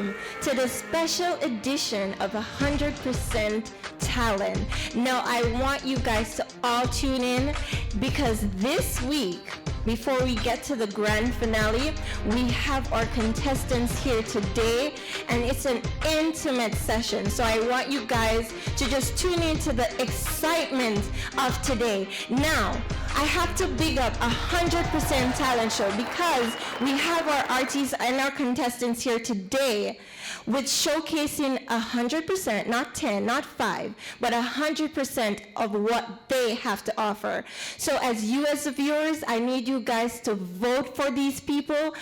welcome to the special edition of 100% Talent. Now, I want you guys to all tune in because this week, before we get to the grand finale, we have our contestants here today, and it's an intimate session. So I want you guys to just tune into the excitement of today. Now, I have to big up 100% Talent Show because we have our artists and our contestants here today with showcasing 100%, not 10, not 5, but 100% of what they have to offer. So as you as the viewers, I need you guys to vote for these people.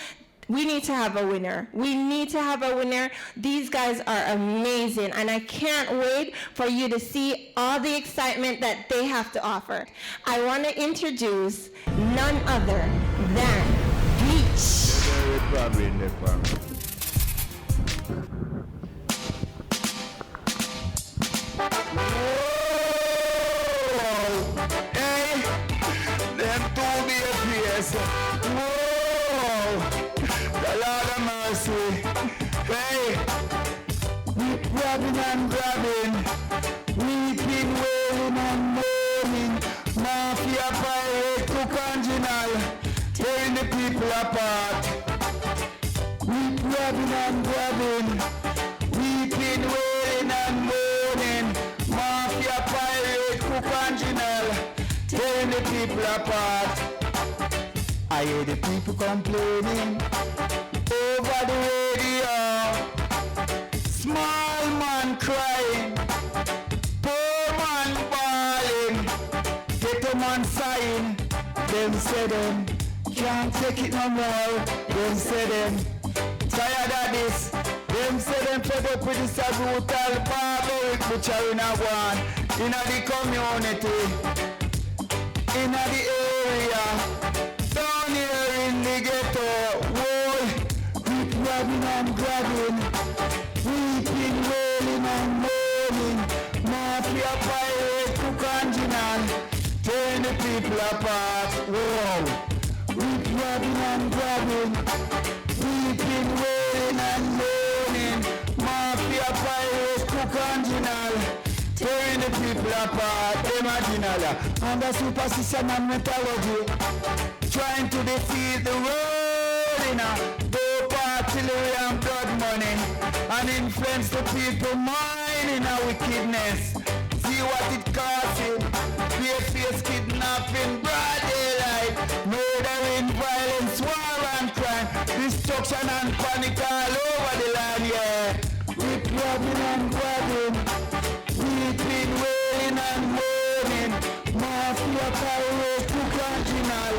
We need to have a winner. We need to have a winner. These guys are amazing, and I can't wait for you to see all the excitement that they have to offer. I want to introduce none other than Beach. Hey, them two BFS. Whoa. The Lord of mercy. Hey, we grabbing and grabbing, weeping, wailing and moaning, mafia, pirate, cook and general, tearing the people apart. We grabbing and grabbing, weeping, wailing and moaning, mafia, pirate, cook and general, tearing the people apart. I hear the people complaining over the radio. Small man crying, poor man bawling, ghetto man sighing. Them say them can't take it no more. Them say them tired of this. Them say them fed up with this brutal barbaric butchering of one in the community, in the area. Down here in the ghetto, whoa, we grabbing and grabbing, weeping, wailing and moaning, mafia, pirate, cook and general, tearing the people apart, whoa. We grabbing and grabbing, weeping, wailing and moaning, mafia, pirate, cook and general, tearing the people apart. Imagine under superstition and mythology, trying to defeat the world in a dope artillery and blood money, and influence the people mind in a wickedness. See what it causes: face kidnapping, broad daylight, murdering, violence, war and crime, destruction and panic all over the land, yeah. We're grabbing and grabbing, weeping, wailing and moaning, mafia, pirate, cook and general.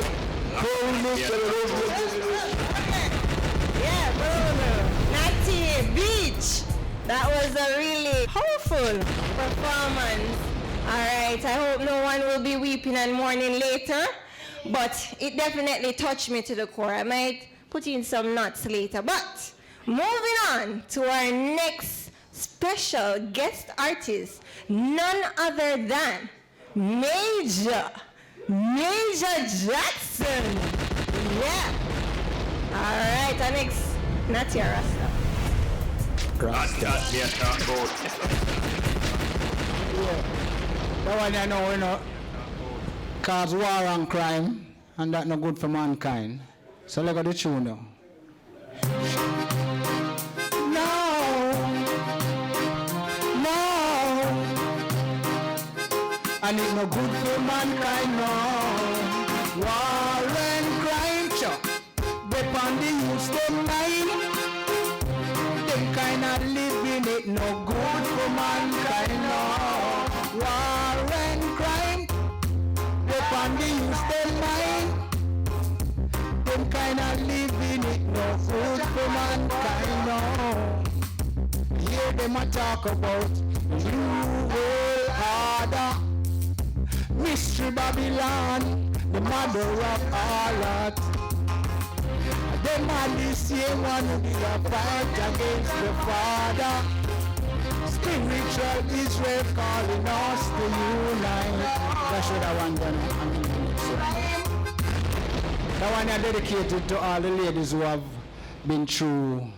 Yeah, Bruno. Natty, Beach. That was a really powerful performance. Alright, I hope no one will be weeping and mourning later, but it definitely touched me to the core. I might put in some nuts later, but moving on to our next special guest artist, none other than Major Jackson. Yeah. All right, our next, Natia Rasta. Yeah. That one I know, cause war and crime, and that no good for mankind. So look at the tune now. And it no good for mankind, no. War and crime, chuck. They on the use them mind. Them kind of living it no good for mankind, no. War and crime. They on the use them mind. Them kind of living it no good for mankind, no. Hear them a talk about new world order. Mystery Babylon, the mother of all that. Them all the same one who did a fight against the Father. Spiritual Israel calling us to unite. That's what I want done. That one is dedicated to all the ladies who have been through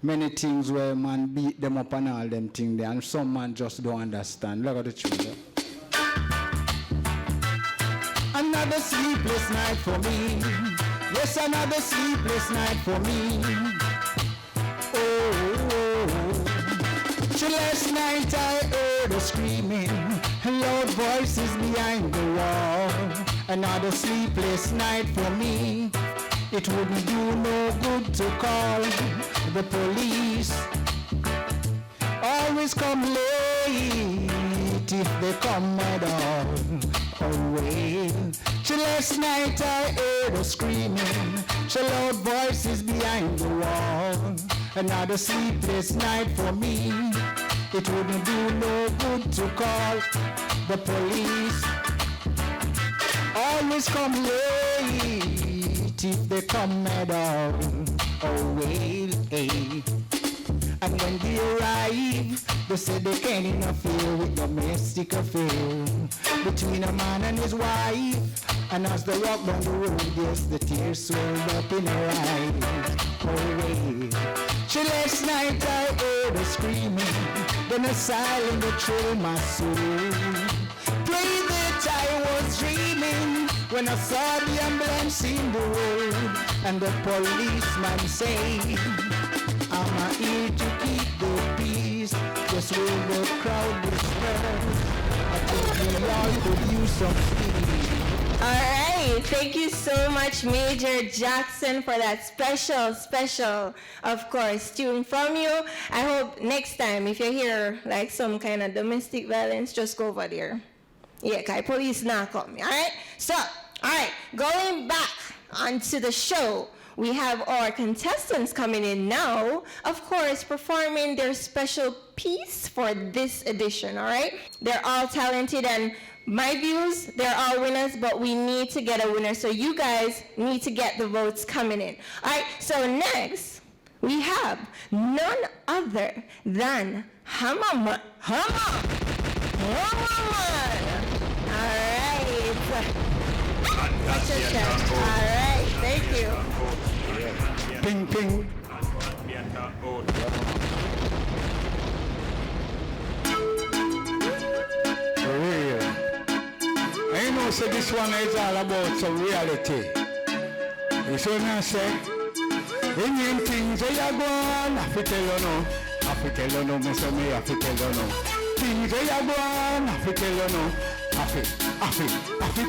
many things where man beat them up and all them things there, and some man just don't understand. Look at the children. Another sleepless night for me. Yes, another sleepless night for me. So last night I heard her screaming, loud voices behind the wall. Another sleepless night for me. It wouldn't do no good to call the police. Always come late if they come at all. Oh well. So last night I heard her screaming, so loud voices behind the wall. Another sleepless night for me. It wouldn't do no good to call the police. Always come late if they come at all. Oh well, hey. And when they arrive, they say they can't interfere with domestic affair between a man and his wife. And as they walk down the road, yes, the tears swelled up in her eyes. Oh wait. So last night I heard her screaming, then a silence that thrilled my soul. Pray that I was dreaming when I saw the ambulance in the road, and the policeman saying, I'm here to keep the peace, just when the crowd dispersed. I think we all could use some speed. All right, thank you so much, Major Jackson, for that special, of course, tune from you. I hope next time, if you hear like some kind of domestic violence, just go over there. Yeah, because police now come. All right? So, all right, going back onto the show, we have our contestants coming in now, of course, performing their special piece for this edition, all right? They're all talented, and my views, they're all winners, but we need to get a winner, so you guys need to get the votes coming in. All right, so next, we have none other than Hammerman. All right. All right, thank you. Ping, ping. Real. I know, so this one is all about some reality. You see what I say? Indian things they are going, I fi tell you no. I fi tell you no, me say me, I fi tell you no. Things they are going, I fi tell you no. I fi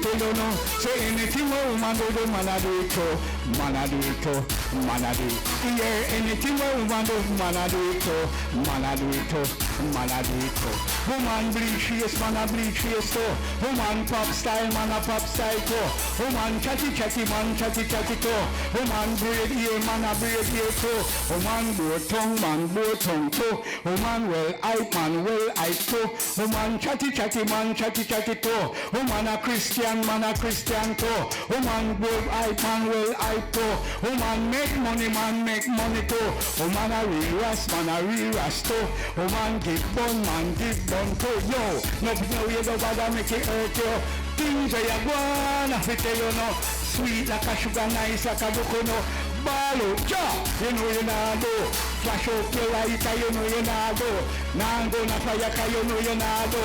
tell you no. Say anything where woman do, the man a do it too. Man a do it too. Man a do it. Yeah, anything where woman do, man a do it too. Man a do it too. Man a do it too. Woman bleach face, man a bleach face too. Woman pop style, man a pop style too. Woman chatty, man chatty too. Woman braid ear, man a braid ear too. Woman bow tongue, man bow tongue too. Woman well hype, man well hype too. Woman chatty, man chatty too. Woman a Christian, man a Christian too. Woman well hype, man well hype too. Woman make money, man make money too. Woman a real ras, man a real ras too. Woman give bun, man give bun too. Yo, no way the bother make it hurt you. Things that you wanna fit tell you no. Sweet like a sugar, nice like a coconut. Ball out, you know you nah do. Flash out your lighter, you know you nah do. Nah go na fire, cause you know you nah do.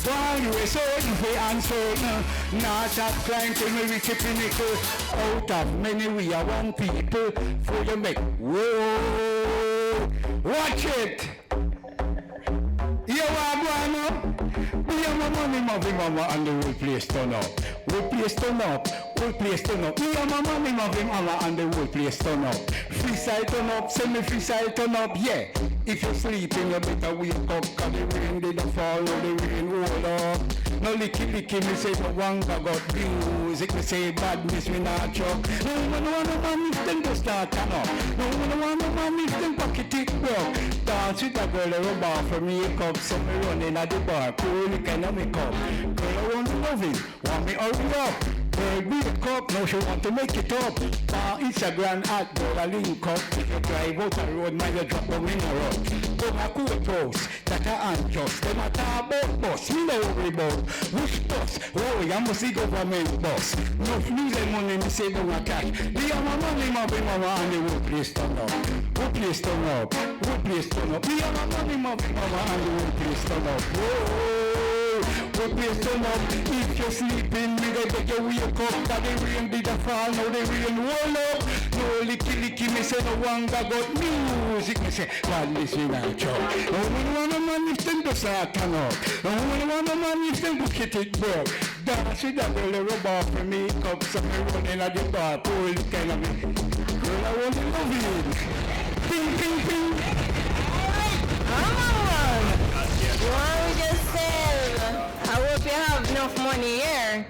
While you are certain for uncertain, not that climb till we reach a pinnacle. Out of many we are one people, for you make, whoa, watch it. You are one, we are money, mama, and the whole place turn up. Whole place turn up, whole place turn up. We are money, mama, and the whole place turn up. Free side turn up, semi-free side turn up, yeah. If you're sleeping, you better wake up, cause the rain didn't fall, no the rain hold up. No licky, me say no one got music, me say badness, me not chuck. No one man if them just start turn up. No one man if them pocket it broke. Dance with a girl, a bar for makeup, so me running at the bar, cool, you can make up. Girl, I want to love it, want me hurry up. Hey, wake up, now she want to make it up. Instagram at Dora Link up. If you drive out the road, now you drop down in a road. Come a courthouse, that a unjust. Them a talk about bus, me no worry about. Which bus? Oh, you must see government bus. No lose money, me say don't attack. The other money, my baby mama, and the whole place turn up. Whole place turn up. Whole place turn up. The other money, my baby mama, and the whole place turn up. Whoa, whole place turn up. If you're sleeping, me they beg you wake up. That the rain did a fall, now the rain roll up. No licky, me say no one got music. Me say, God, listen and chop. No one wanna man if them do start turn up. No one wanna man if them go get it broke. Dance with that girl, rub off my makeup. So me running at the bar, pull the kind of me. Girl, I want to love it. Ping, ping, ping. You want me just say, I hope you have enough money here.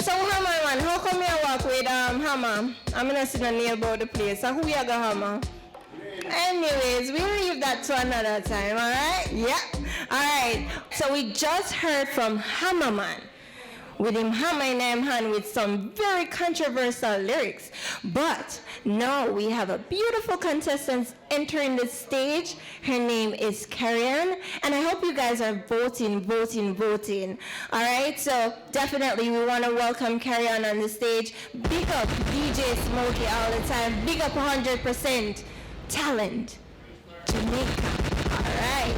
So Hammer man, how come you walk with Hammer? I'm gonna sit and nail about the place. So who you got Hammer? Anyways, we'll leave that to another time, alright? Yeah. Alright. So we just heard from Hammerman with him hammer in him hand with some very controversial lyrics. But now we have a beautiful contestant entering the stage. Her name is Carrie-Ann, and I hope you guys are voting. All right, so definitely we want to welcome Carrie-Ann on the stage. Big up DJ Smokey all the time. Big up 100% talent, Jamaica. All right.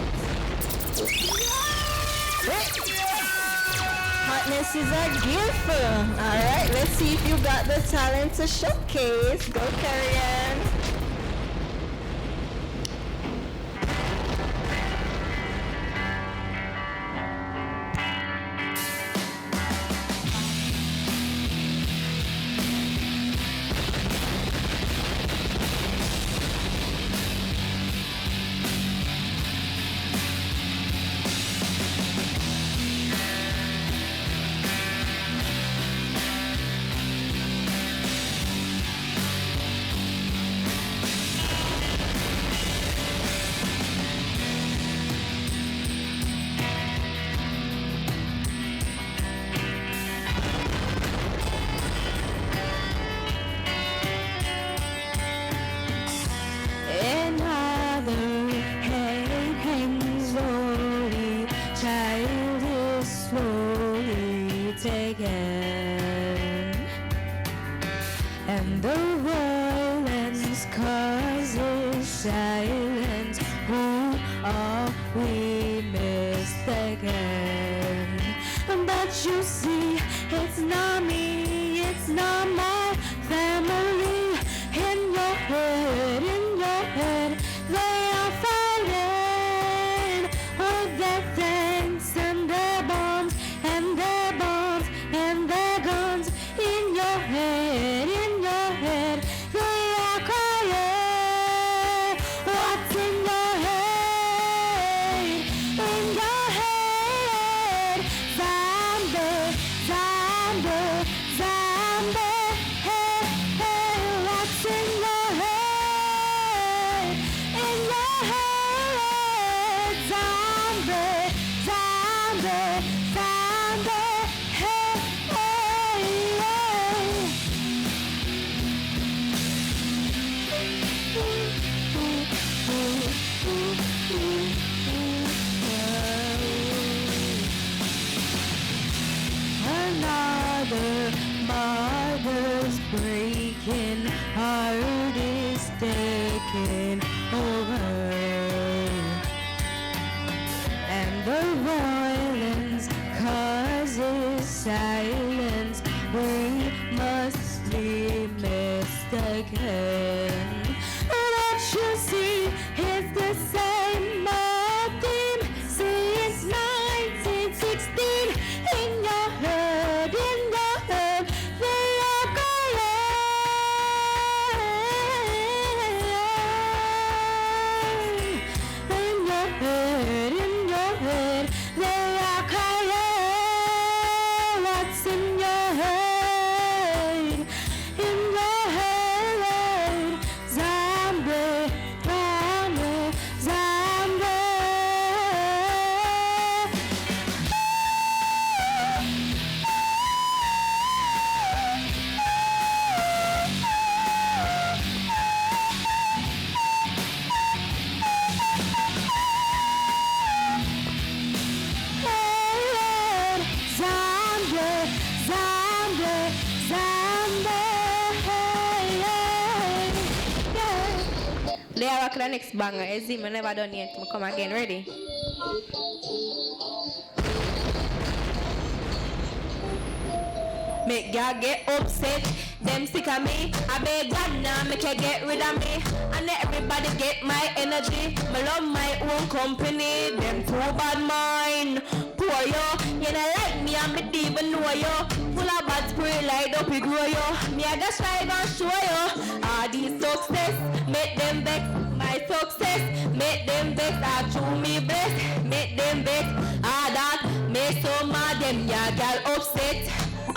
Hotness is a gift. All right, let's see if you got the talent to showcase. Go, Carrie-Ann. And the violence causes silence. Who are we mistaken? But you see, it's not me, it's not my family. In your head, they are fighting with their tanks and their bombs and their bombs and their guns. In your head, they are crying. What's in your head? In your head, zombie, zombie, zombie. Hey, hey, what's in your head? In your head, zombie, zombie, zombie. Hey, hey, hey. Another mother's breaking, heart is taking over, and the violence causes silence. We must be mistaken. What you see is the same old theme since 1916. In your head, they are crying. In your head, they are crying. What's in your head? In your head, to the next banger. You see, I never done yet. I come again. Ready? Make y'all get upset, them sick of me. I beg God now, make you get rid of me. And let everybody get my energy. I love my own company, them too bad mind. Poor yo, you know like me, I'm a even know yo. Full of bad spirit, light up, you grow yo. Me, I got strive and show yo. All these success, make them vex. My success, make them vex. I chew me bless, make them vex. Ah, that, make so mad, them ya gal upset.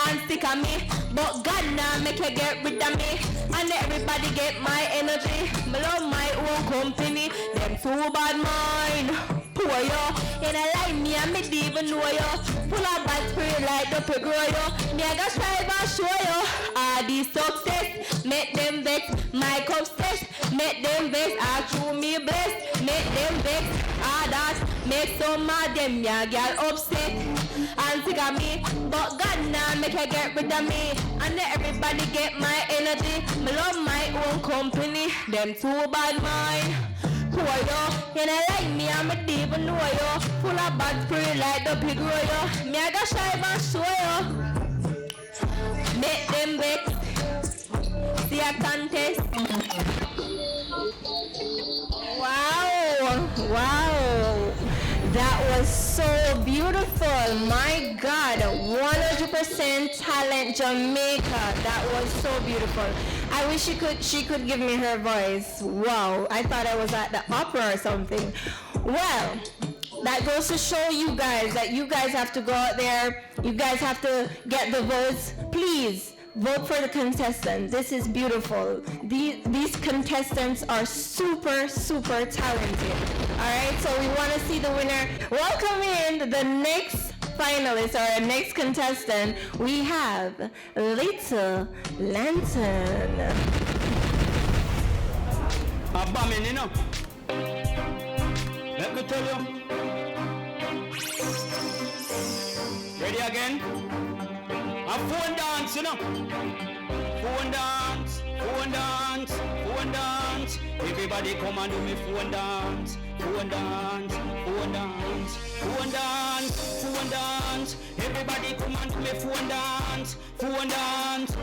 And sick of me, but God now make you get rid of me. And let everybody get my energy. I love my own company, them too bad mind. Poor yo, you know like me, I'm a even know yo. Full of bad spirit like the pig grow yo. Me I got strive and show yo. All these success, make them vex. My success, make them vex. I chew me bless, make them vex. Ah that, make some mad them ya girl upset. And sick of me, but God now make you get rid of me. And let everybody get my energy. I love my own company, them too bad mind. Poor yo, you know like me, I'm a demon know yo. Full of bad spirit like the pig roll yo. Me I got strive and show yo. Make them vex. See a contest. Wow. That was so beautiful. My God, 100% talent Jamaica. That was so beautiful. I wish she could give me her voice. Wow, I thought I was at the opera or something. Well, that goes to show you guys that you guys have to go out there. You guys have to get the votes. Please. Vote for the contestant. This is beautiful. These contestants are super talented. Alright, so we want to see the winner. Welcome in the next finalist or our next contestant. We have Little Lantern. A bombing, you know. Let me tell you. Ready again? A phone dance, you know. Phone dance. Everybody come and do me phone dance. Phone dance. Everybody come and do me phone dance. Phone dance.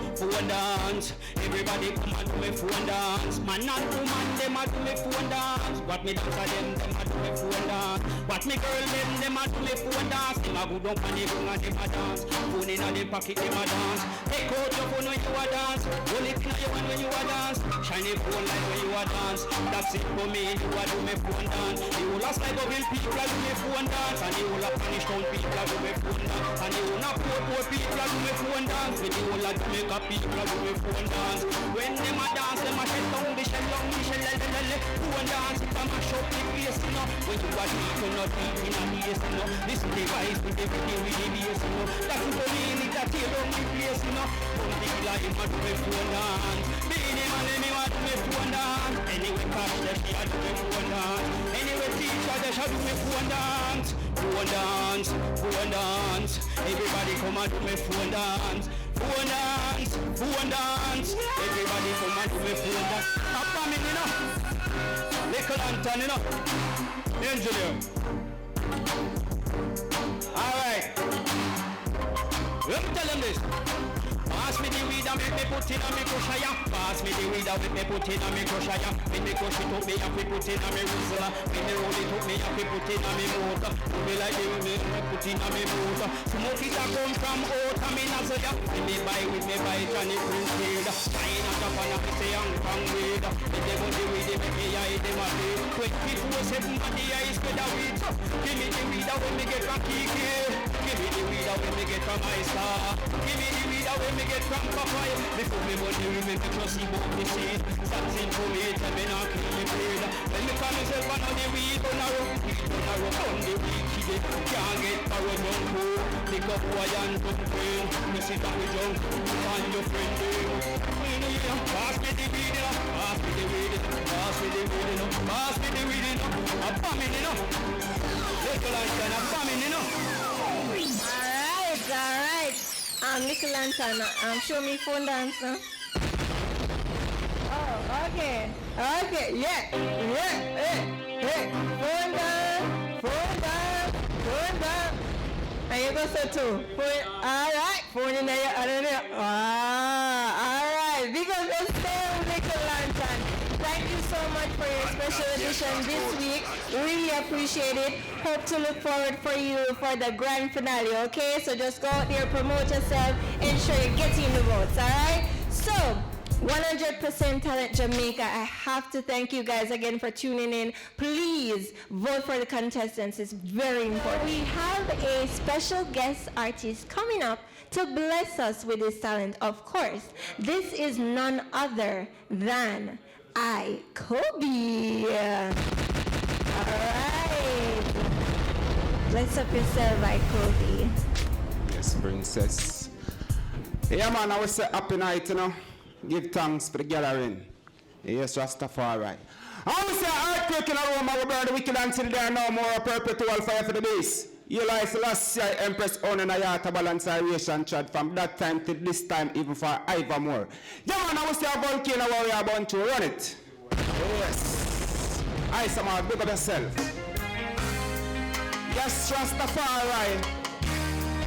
Everybody come and do me phone dance. Man and woman, them a do me phone dance. What me dance a them a do me phone dance. What me girl them a do me phone dance. Them a go down on the ground and them a dance. Phone in the pocket, them a dance. Take out your phone when you a dance. Hold it in your hand when you a dance. Shine your phone light when you a dance. That's it for me, you a do me phone dance. The whole of Sligo people a do me phone dance. And the whole of Spanish Town people a do me phone dance. And the whole of Port people a do me phone dance. With the whole of Jamaica people a do me phone dance. When them a dance, them a shell down, the shell down, the shell lele. Phone dance, it a mash up the place, you know. When you a deep, you not deep in a place, you know. Listen the voice with the video with the bass, you know. That's the meaning that tear down the place, you know. From the killer, him a do me phone dance. Being him and him a do me phone dance. Anyway, catch them, he a do me phone dance. Anyway, teacher, they shall do me phone dance. Phone dance. Everybody come and do me phone dance. Phone dance. Everybody come and do me phone dance. Papa me, you know. Little Lantern, you know. Engineer. Alright. Let me tell them this. Pass me the weed and make me put in a me crusher, yeah. Pass me the weed and make me put in a me crusher, yeah. When me crush it up, me have to put in a me whistler. When me roll it up, me have to put in a me motor. Do me like the way me put in a me motor. Smoke it a come from out of me nozzle, yeah. When me buy Johnny Prince weed. China, Japan, I say Hong Kong weed. When they want the weed, they make me eye them a day. 24/7 on the ice with a weed. Give me the weed when me get from Kiki. Give me the weed when me get from my star. Give me the weed when me get from Popeye. Before me want to remember just see about the seed. That's in for me, tell me not kill me breed. When me call myself on the weed, on the road, on the weed, kid. Can't get power down cool. Pick up boy and put pain. Me sit down with junk, and your friend there. Pass me the weed, pass me the weed, pass me the weed, pass me the weed, a bombing, you know. Little Lantern, a bombing, you know. Alright. Little Lantern, show me phone dance now. Oh, Okay. Okay. Yeah. Hey. Phone down. And you go so too. All right. Phone in there. I don't know. All right. Big up yourself, Little Lantern. Thank you so much for your special edition this week. Really appreciate it. Hope to look forward for you for the grand finale, okay? So just go out there, promote yourself, ensure you're getting the votes, all right? So, 100% Talent Jamaica, I have to thank you guys again for tuning in. Please vote for the contestants. It's very important. We have a special guest artist coming up to bless us with his talent, of course. This is none other than Kobe. All right. Bless up yourself, Kobe. Yes, princess. Yeah, man, I was say happy night, you know. Give thanks for the gathering. Yes, Rastafari. I will say earthquake in a room, I will burn the wicked until there are no more a perpetual fire for the beast. You like Selassie, Empress Onen Ayata balance aeration chad from that time till this time, even for evermore. Yeah, man, I will say a volcano warrior born to run it. Yes. I somehow big up yourself. Yes, Rastafari.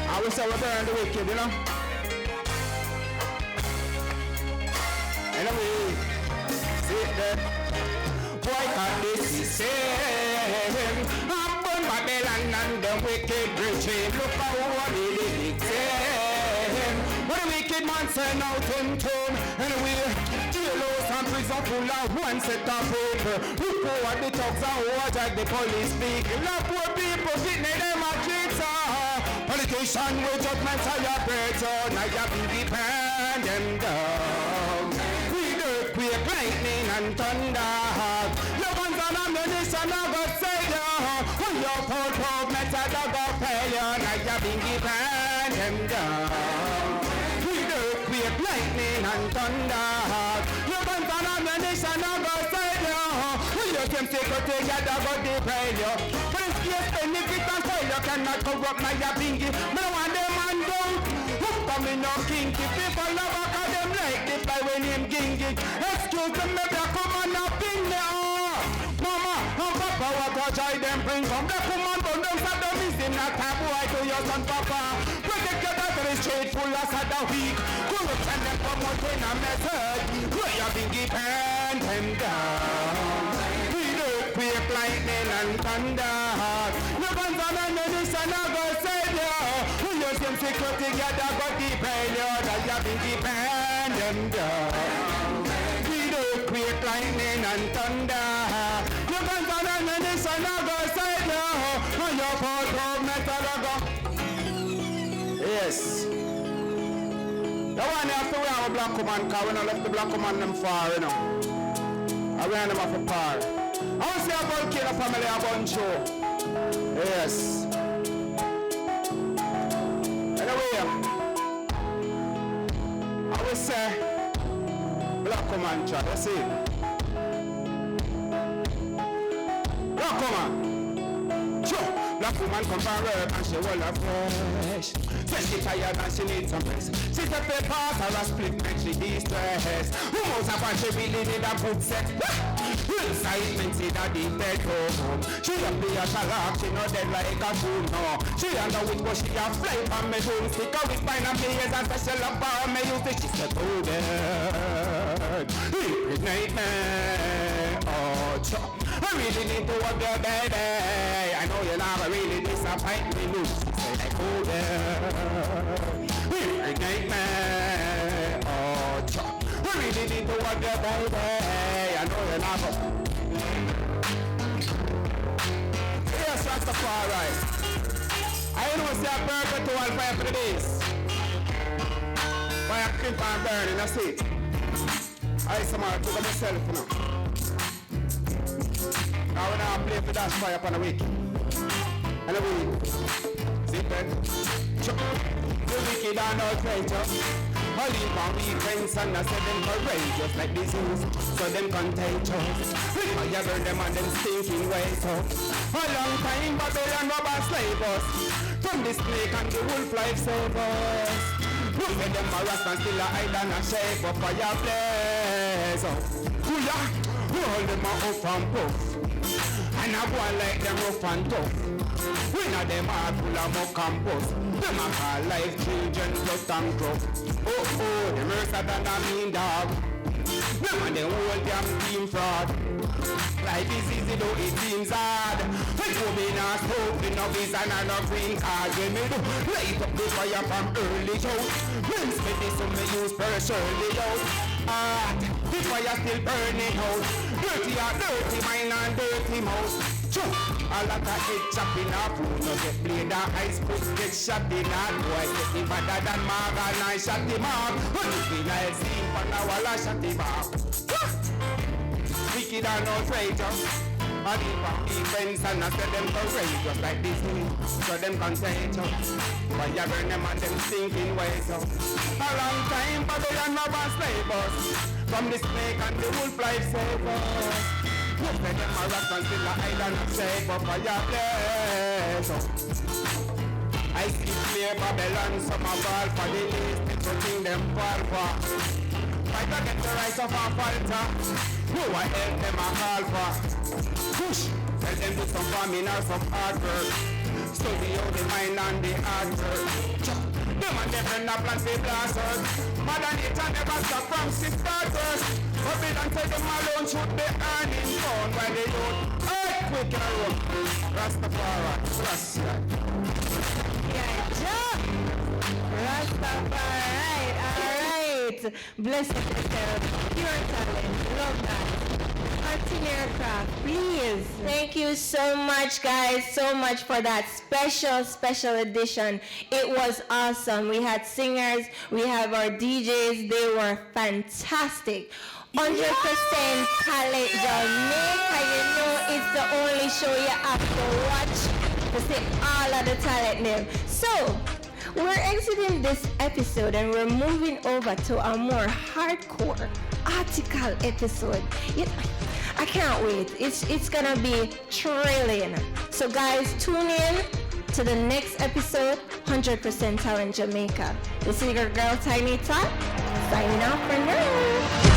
I will say we burn the wicked, you know. Anyway, see it there. Why can't this be same? I'm born Babylon and the wicked regime. Look how what it is exam. What a wicked man sent out in tune. Anyway, jailhouse and prison full of one set of people. Look how the thugs and watch like the police speak. Love poor people, fitting them a jigsaw. Politician with judgment celebrate. Now you be depend them down. Earthquake, lightning and thunder. Your guns and ammunition are going to say you. When your cold method are going to fail you. Now you're being given them down. With earthquake, lightning and thunder. Your guns and ammunition are going to say you. When your team security gather go to fail you. But it's just benefit and fail you cannot corrupt my bingy. Me no want them man down. Hook on me no kinky. People love a call them like this by when him gingy. Excuse me, maybe I come and not ping me. Mama, and Papa, what a joy them bring from the woman, but them sad them is in that time. Boy, to your son, Papa. Protect your daughter is straight full of sad a week. Corruption them promoting a message. Where you bingy pen them down. With earthquake, lightning and thunder. Your guns and ammunition are going to save you. When your team security gather go deep in you. That you bingy pen them down. Earthquake, lightning and thunder. Your guns and ammunition are going to save you. And your cold metal are going. Yes. The one have to wear a black woman, because we don't left the black woman them far, you know. I wear them off a par. I want to see a volcano family a bunch show. Yes. Anyway, I will say black woman chat, you see? Black woman. Sure. Black woman come from work and she will have fresh. Says she tired and she needs some rest. She said the pass her a split and she de-stressed. Who knows about she really need a good set? Excitement see that the bed home. She don't be a shalak, she not dead like a fool, no. She on the week but she a fly from me home. Stick out with spine and me ears and special up for me use the she said oh dead. Ignite me, oh chop. I really need to work your baby. I know you're not really disappoint me, look. She said like oh dead. Ignite me, oh chop. I really need to work your baby. I know you're not yes, Rastafari. I know it's a perpetual fire for the days. Why I keep on burning, that's it. I somehow took myself, you know. Now when I play for that fire upon the week. And the week. See that? The wicked are not righteous. All in my weekends and I said them courageous like disease, so them contagious. I burn them and them stinking ways up. A long time Babylon robbers slave us. From the snake and the wolf life save us. Look at them a rust and still a hide and a shape of fireplace. ya. All them a up and puff. And I go like them rough and tough. When a them are full of muck and bust. Them a call life children just and gruff. Oh, them worse than a mean dog. Them and them whole damn team fraud. Life is easy though it seems hard. When you be not smoking no visa and no green card. When me do light up the fire from early out. When spend this on me use per surely out. The fire still burning out. Dirty mind and dirty mouth. A lot of head chopping up. No get blade and ice put get shot in hand. Boy get him better than Morgan and I shot him up. When you feel like seeing for now while I shot him up. Wicked and no traitor. And if I'm defense and I set them courageous like this way. So them contagious. But you burn them and them stinking ways up. A long time Babylon rob and slave us. From the snake and the wolf life save us. Look at them a rock and still a island of shape up for your place. I see clear Babylon, some a ball for the east, it's a thing them fall for. Fight against the rise of our falter. Who I help them a call for. Push, tell them do some farming or some hard work. Study out the mind and the hard work. Them and them friend a plant the blasters. Mother nature never stop from six starters. Babylon tell them alone should be earning fun while they youth earthquake in a room. Rastafari, Rasta. Yeah, Joe. Rastafari, alright. Bless yourself. Pure talent. Love that. Continue your craft, please. Thank you so much, guys, so much for that special edition. It was awesome. We had singers, we have our DJs. They were fantastic. 100% talent Jamaica. You know it's the only show you have to watch to see all of the talent there. So, we're exiting this episode and we're moving over to a more hardcore article episode. I can't wait. It's gonna be thrilling. So guys, tune in to the next episode, 100% Talent Jamaica. This is your girl Tiny Tot, signing off for now.